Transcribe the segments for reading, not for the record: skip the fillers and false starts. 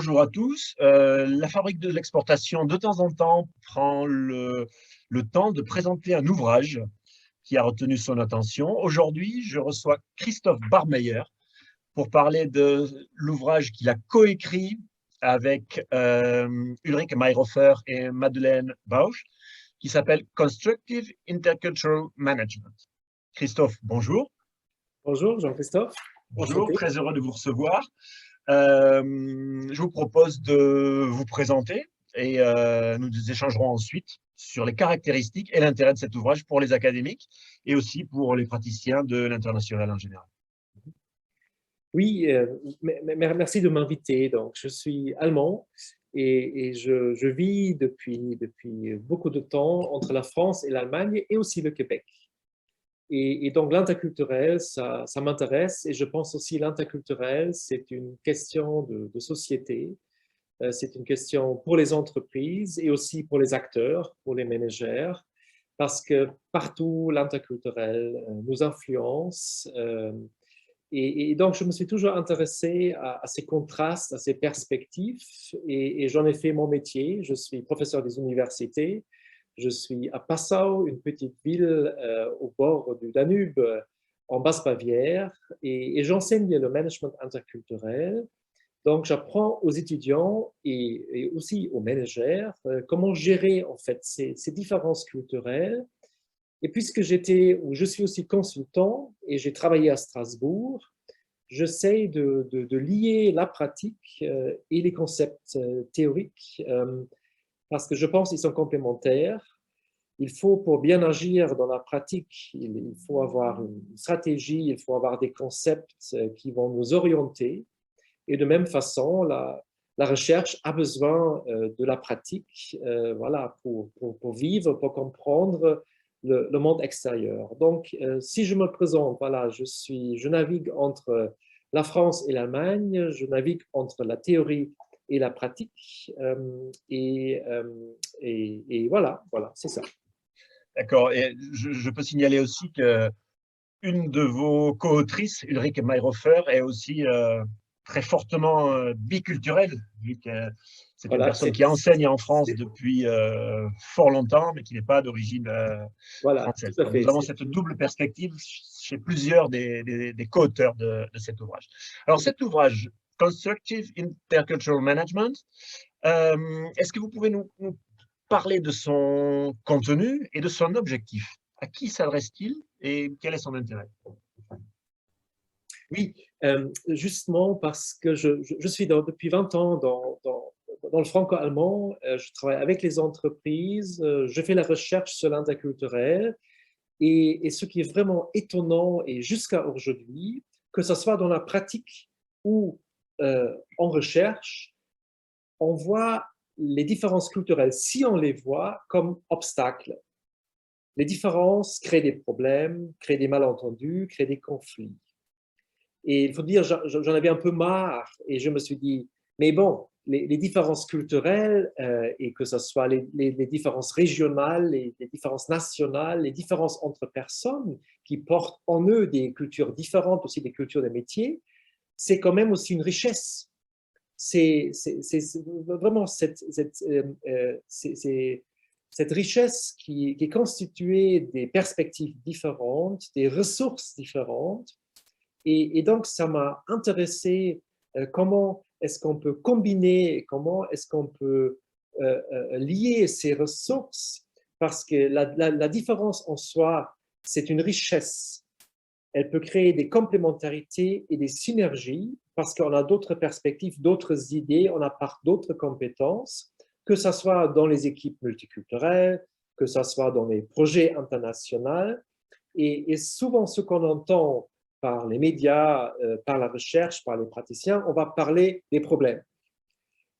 bonjour à tous. La fabrique de l'exportation, de temps en temps, prend le temps de présenter un ouvrage qui a retenu son attention. Aujourd'hui, je reçois Christophe Barmeyer pour parler de l'ouvrage qu'il a coécrit avec Ulrike Mayhofer et Madeleine Bausch, qui s'appelle Constructive Intercultural Management. Christophe, bonjour. Bonjour Jean-Christophe. Bonjour, très heureux de vous recevoir. Je vous propose de vous présenter et nous échangerons ensuite sur les caractéristiques et l'intérêt de cet ouvrage pour les académiques et aussi pour les praticiens de l'international en général. Oui, merci de m'inviter. Donc, je suis allemand et je vis depuis beaucoup de temps entre la France et l'Allemagne et aussi le Québec. Et donc, l'interculturel, ça m'intéresse et je pense aussi l'interculturel, c'est une question de société, c'est une question pour les entreprises et aussi pour les acteurs, pour les managers, parce que partout, l'interculturel nous influence. Et donc, je me suis toujours intéressé à ces contrastes, à ces perspectives et j'en ai fait mon métier. Je suis professeur des universités. Je suis à Passau, une petite ville au bord du Danube, en Basse-Bavière, et j'enseigne le management interculturel. Donc, j'apprends aux étudiants et aussi aux managers comment gérer en fait ces différences culturelles. Et puisque je suis aussi consultant et j'ai travaillé à Strasbourg, j'essaie de lier la pratique et les concepts théoriques parce que je pense qu'ils sont complémentaires. Il faut, pour bien agir dans la pratique, il faut avoir une stratégie, il faut avoir des concepts qui vont nous orienter. Et de même façon, la recherche a besoin de la pratique voilà, pour vivre, pour comprendre le monde extérieur. Donc, si je me présente, voilà, je navigue entre la France et l'Allemagne, je navigue entre la théorie et la pratique, et voilà, c'est ça. D'accord. Et je peux signaler aussi que une de vos co-autrices, Ulrike Mayhofer, est aussi très fortement biculturelle, vu que c'est une personne qui enseigne en France depuis fort longtemps, mais qui n'est pas d'origine française. Tout à fait. Nous avons cette double perspective chez plusieurs des co-auteurs de cet ouvrage. Alors, cet ouvrage, Constructive Intercultural Management, est-ce que vous pouvez nous parler de son contenu et de son objectif? À qui s'adresse-t-il et quel est son intérêt? Oui, justement parce que je suis depuis 20 ans dans le franco-allemand, je travaille avec les entreprises, je fais la recherche sur l'interculturel et ce qui est vraiment étonnant et jusqu'à aujourd'hui, que ce soit dans la pratique ou en recherche, on voit les différences culturelles, si on les voit comme obstacles. Les différences créent des problèmes, créent des malentendus, créent des conflits. Et il faut dire, j'en avais un peu marre et je me suis dit, mais bon, les différences culturelles, et que ce soit les différences régionales, les différences nationales, les différences entre personnes qui portent en eux des cultures différentes, aussi des cultures des métiers, c'est quand même aussi une richesse. C'est vraiment cette richesse qui est constituée des perspectives différentes, des ressources différentes. Et donc, ça m'a intéressé comment est-ce qu'on peut combiner, comment est-ce qu'on peut lier ces ressources, parce que la différence en soi, c'est une richesse. Elle peut créer des complémentarités et des synergies, parce qu'on a d'autres perspectives, d'autres idées, on apporte d'autres compétences, que ce soit dans les équipes multiculturelles, que ce soit dans les projets internationaux. Et souvent, ce qu'on entend par les médias, par la recherche, par les praticiens, on va parler des problèmes.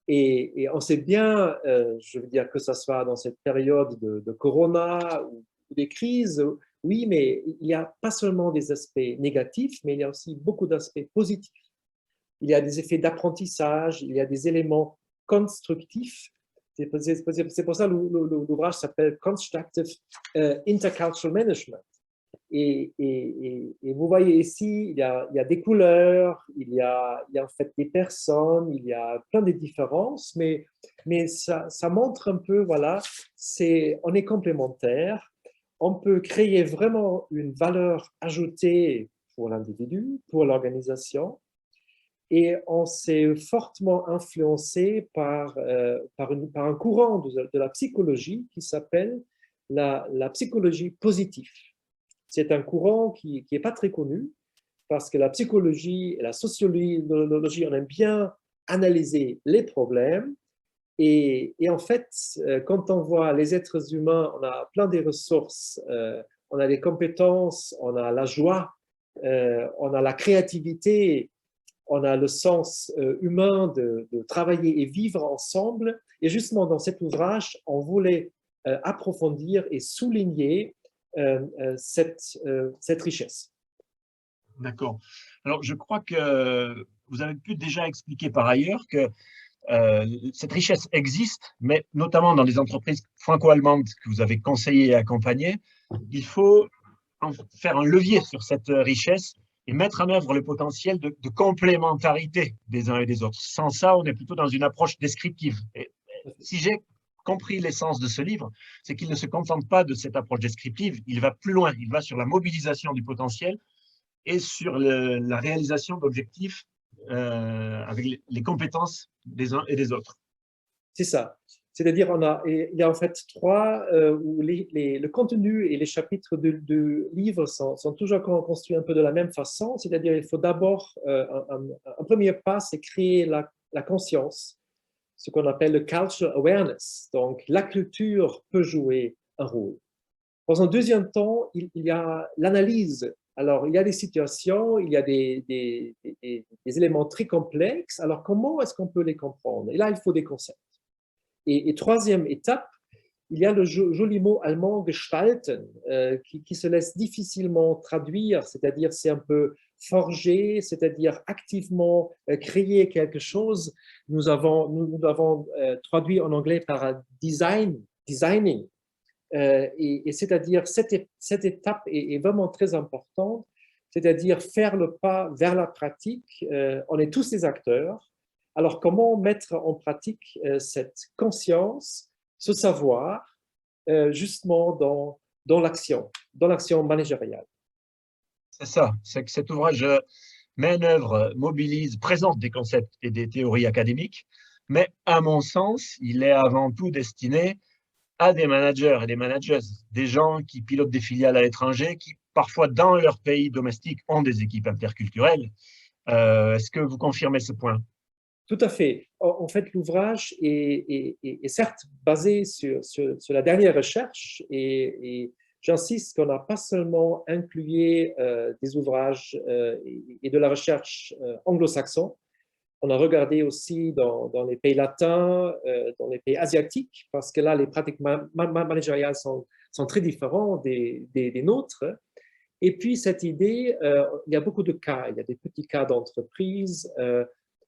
Et on sait bien, je veux dire que ce soit dans cette période de corona ou des crises, oui, mais il n'y a pas seulement des aspects négatifs, mais il y a aussi beaucoup d'aspects positifs. Il y a des effets d'apprentissage, il y a des éléments constructifs. C'est pour ça que l'ouvrage s'appelle Constructive Intercultural Management. Et vous voyez ici, il y a des couleurs, il y a en fait des personnes, il y a plein de différences, mais ça montre un peu, voilà, on est complémentaires, on peut créer vraiment une valeur ajoutée pour l'individu, pour l'organisation, et on s'est fortement influencé par un courant de la psychologie qui s'appelle la psychologie positive. C'est un courant qui n'est pas très connu parce que la psychologie et la sociologie, on aime bien analyser les problèmes. Et en fait, quand on voit les êtres humains, on a plein de ressources, on a les compétences, on a la joie, on a la créativité, on a le sens humain de travailler et vivre ensemble. Et justement, dans cet ouvrage, on voulait approfondir et souligner cette richesse. D'accord. Alors, je crois que vous avez pu déjà expliquer par ailleurs que cette richesse existe, mais notamment dans les entreprises franco-allemandes que vous avez conseillées et accompagnées, il faut en faire un levier sur cette richesse et mettre en œuvre le potentiel de complémentarité des uns et des autres. Sans ça, on est plutôt dans une approche descriptive. Et si j'ai compris l'essence de ce livre, c'est qu'il ne se contente pas de cette approche descriptive, il va plus loin, il va sur la mobilisation du potentiel et sur la réalisation d'objectifs avec les compétences des uns et des autres. C'est ça. C'est-à-dire, il y a en fait où le contenu et les chapitres de livres sont toujours construits un peu de la même façon. C'est-à-dire, il faut d'abord, un premier pas, c'est créer la conscience, ce qu'on appelle le cultural awareness. Donc, la culture peut jouer un rôle. Dans un deuxième temps, il y a l'analyse. Alors, il y a des situations, il y a des éléments très complexes. Alors, comment est-ce qu'on peut les comprendre? Et là, il faut des concepts. Et troisième étape, il y a le joli mot allemand gestalten, qui se laisse difficilement traduire, c'est-à-dire c'est un peu forger, c'est-à-dire activement créer quelque chose. Nous l'avons traduit en anglais par designing. Et c'est-à-dire cette étape est vraiment très importante, c'est-à-dire faire le pas vers la pratique. On est tous des acteurs. Alors, comment mettre en pratique cette conscience, ce savoir, justement dans l'action managériale? C'est ça, c'est que cet ouvrage met en œuvre, mobilise, présente des concepts et des théories académiques, mais à mon sens, il est avant tout destiné à des managers et des manageuses, des gens qui pilotent des filiales à l'étranger, qui parfois dans leur pays domestique ont des équipes interculturelles. Est-ce que vous confirmez ce point? Tout à fait. En fait, l'ouvrage est certes basé sur la dernière recherche et j'insiste qu'on n'a pas seulement inclus des ouvrages et de la recherche anglo-saxon, on a regardé aussi dans les pays latins, dans les pays asiatiques, parce que là, les pratiques managériales sont très différentes des nôtres. Et puis, cette idée, il y a beaucoup de cas. Il y a des petits cas d'entreprise.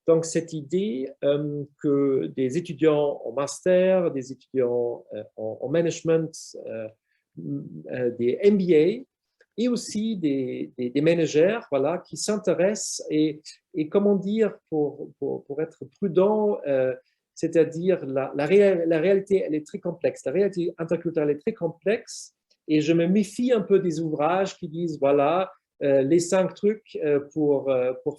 Donc, cette idée que des étudiants en master, des étudiants en management, des MBA, et aussi des managers, voilà, qui s'intéressent et comment dire, pour être prudent, c'est-à-dire la réalité, elle est très complexe. La réalité interculturelle est très complexe et je me méfie un peu des ouvrages qui disent, voilà, les 5 trucs pour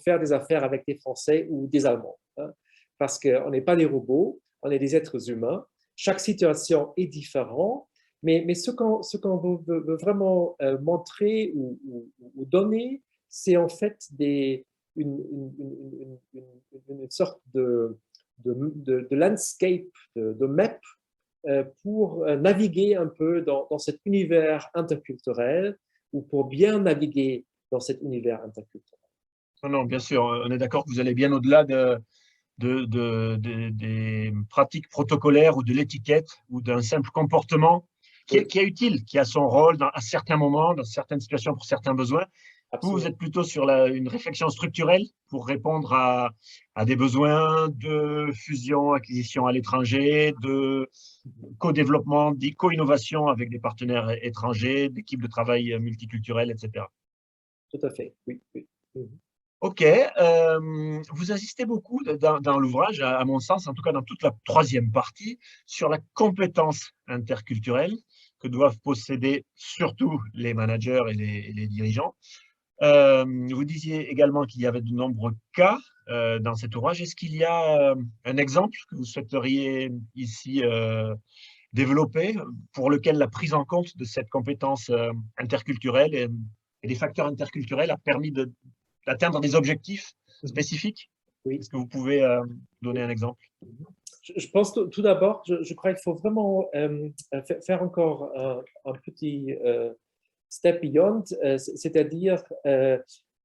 faire des affaires avec des Français ou des Allemands. Hein, parce qu'on n'est pas des robots, on est des êtres humains. Chaque situation est différente. Mais ce qu'on veut vraiment montrer ou donner, c'est en fait une sorte de landscape, de map pour naviguer un peu dans cet univers interculturel ou pour bien naviguer dans cet univers interculturel. Non, non, bien sûr, on est d'accord que vous allez bien au-delà des pratiques protocolaires ou de l'étiquette ou d'un simple comportement qui est utile, qui a son rôle à certains moments, dans certaines situations pour certains besoins, Vous absolument. êtes plutôt sur une réflexion structurelle pour répondre à des besoins de fusion, acquisition à l'étranger, de co-développement, co-innovation avec des partenaires étrangers, d'équipes de travail multiculturelles, etc. Tout à fait, oui, oui. Mhm. OK. Vous insistez beaucoup dans l'ouvrage, à mon sens, en tout cas dans toute la troisième partie, sur la compétence interculturelle que doivent posséder surtout les managers et les dirigeants. Vous disiez également qu'il y avait de nombreux cas dans cet ouvrage. Est-ce qu'il y a un exemple que vous souhaiteriez ici développer pour lequel la prise en compte de cette compétence interculturelle et des facteurs interculturels a permis d'atteindre des objectifs Mhm. spécifiques? Oui. Est-ce que vous pouvez donner un exemple? Je pense tout d'abord, je crois qu'il faut vraiment faire encore un petit step beyond, c'est-à-dire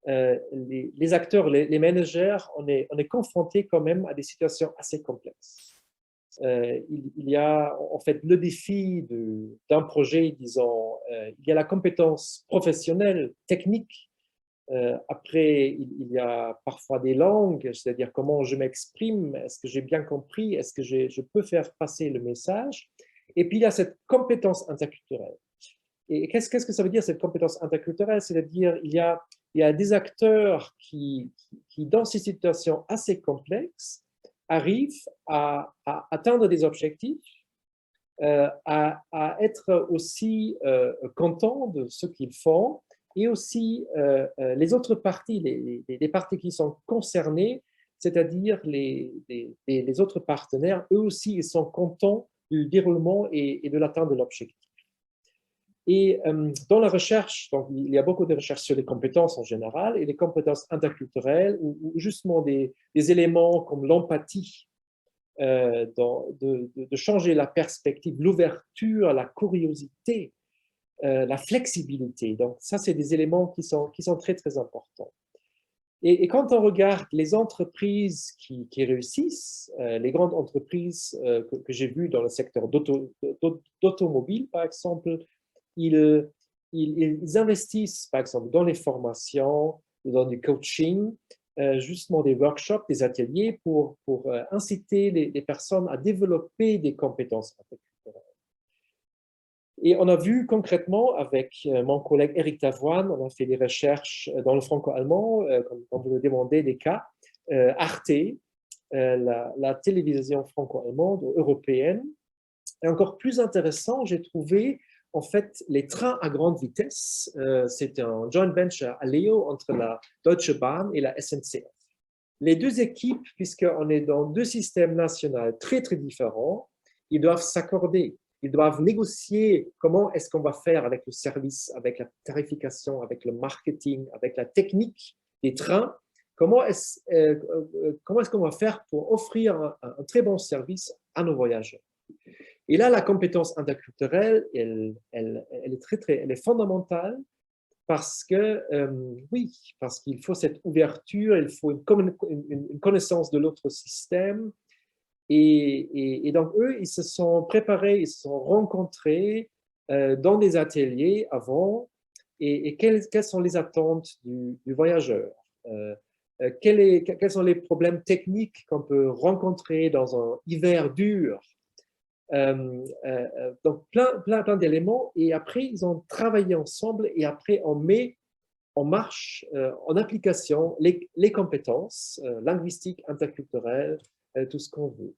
les acteurs, les managers, on est confrontés quand même à des situations assez complexes. Il y a en fait le défi d'un projet, disons, il y a la compétence professionnelle, technique. Après, il y a parfois des langues, c'est-à-dire comment je m'exprime, est-ce que j'ai bien compris, est-ce que je peux faire passer le message. Et puis, il y a cette compétence interculturelle. Et qu'est-ce que ça veut dire, cette compétence interculturelle? C'est-à-dire, il y a des acteurs qui, dans ces situations assez complexes, arrivent à atteindre des objectifs, à être aussi contents de ce qu'ils font, et aussi les autres parties, les parties qui sont concernées, c'est-à-dire les autres partenaires, eux aussi, ils sont contents du déroulement et de l'atteinte de l'objectif. Et dans la recherche, donc, il y a beaucoup de recherches sur les compétences en général et les compétences interculturelles, ou justement des éléments comme l'empathie, de changer la perspective, l'ouverture, la curiosité, la flexibilité. Donc ça, c'est des éléments qui sont très, très importants. Et quand on regarde les entreprises qui réussissent, les grandes entreprises que j'ai vues dans le secteur d'automobile, par exemple, ils, ils investissent, par exemple, dans les formations, dans du coaching, justement des workshops, des ateliers pour inciter les personnes à développer des compétences interculturelles. Et on a vu concrètement avec mon collègue Éric Tavoine, on a fait des recherches dans le franco-allemand, comme vous le demandez, des cas. Arte, la télévision franco-allemande européenne. Et encore plus intéressant, j'ai trouvé en fait les trains à grande vitesse. C'est un joint venture à Leo entre la Deutsche Bahn et la SNCF. Les deux équipes, puisqu'on est dans deux systèmes nationaux très, très différents, ils doivent s'accorder. Ils doivent négocier comment est-ce qu'on va faire avec le service, avec la tarification, avec le marketing, avec la technique des trains. Comment est-ce qu'on va faire pour offrir un très bon service à nos voyageurs? Et là, la compétence interculturelle, elle est fondamentale parce que, oui, parce qu'il faut cette ouverture, il faut une connaissance de l'autre système. Et donc, eux, ils se sont préparés, ils se sont rencontrés dans des ateliers avant. Et quelles sont les attentes du voyageur? Quels sont les problèmes techniques qu'on peut rencontrer dans un hiver dur? Donc, plein d'éléments. Et après, ils ont travaillé ensemble et après, on met en marche, en application, les compétences linguistiques, interculturelles, tout ce qu'on veut.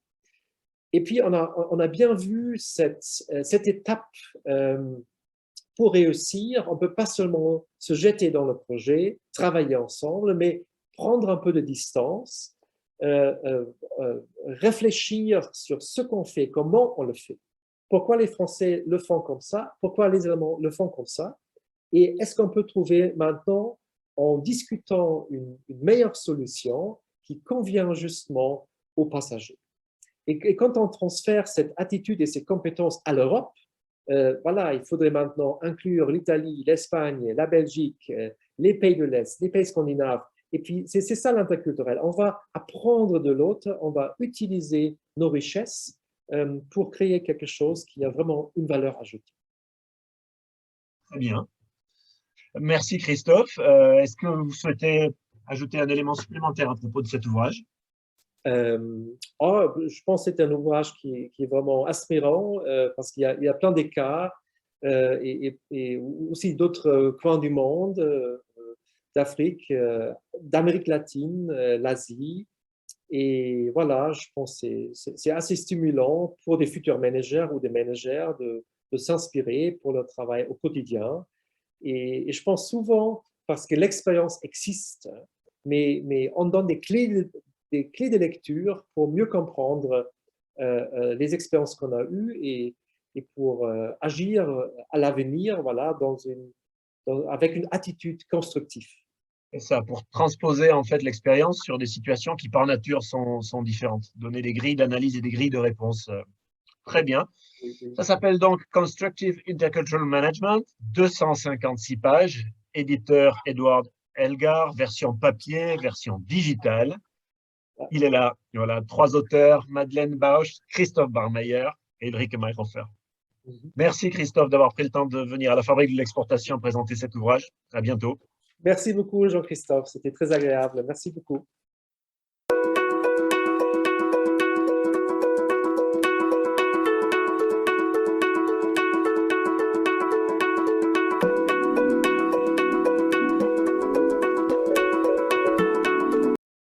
Et puis, on a bien vu cette étape pour réussir. On ne peut pas seulement se jeter dans le projet, travailler ensemble, mais prendre un peu de distance, réfléchir sur ce qu'on fait, comment on le fait. Pourquoi les Français le font comme ça? Pourquoi les Allemands le font comme ça? Et est-ce qu'on peut trouver maintenant, en discutant, une meilleure solution qui convient justement aux passagers? Et quand on transfère cette attitude et ces compétences à l'Europe, voilà, il faudrait maintenant inclure l'Italie, l'Espagne, la Belgique, les pays de l'Est, les pays scandinaves. Et puis, c'est ça l'interculturel. On va apprendre de l'autre, on va utiliser nos richesses pour créer quelque chose qui a vraiment une valeur ajoutée. Très bien. Merci Christophe. Est-ce que vous souhaitez ajouter un élément supplémentaire à propos de cet ouvrage? Je pense que c'est un ouvrage qui est vraiment inspirant parce il y a plein d'écarts et aussi d'autres coins du monde, d'Afrique, d'Amérique latine, l'Asie. Et voilà, je pense que c'est assez stimulant pour des futurs managers ou des managers de s'inspirer pour leur travail au quotidien. Et je pense souvent, parce que l'expérience existe, mais on donne des clés de lecture pour mieux comprendre les expériences qu'on a eues et pour agir à l'avenir voilà, avec une attitude constructive. C'est ça, pour transposer en fait l'expérience sur des situations qui par nature sont différentes, donner des grilles d'analyse et des grilles de réponse. Très bien. Oui, oui. Ça s'appelle donc Constructive Intercultural Management, 256 pages, éditeur Edward Elgar, version papier, version digitale. Il est là. Voilà, 3 auteurs, Madeleine Bausch, Christophe Barmeyer et Ulrike Mayhofer. Mhm. Merci Christophe d'avoir pris le temps de venir à la Fabrique de l'exportation présenter cet ouvrage. À bientôt. Merci beaucoup, Jean-Christophe. C'était très agréable. Merci beaucoup.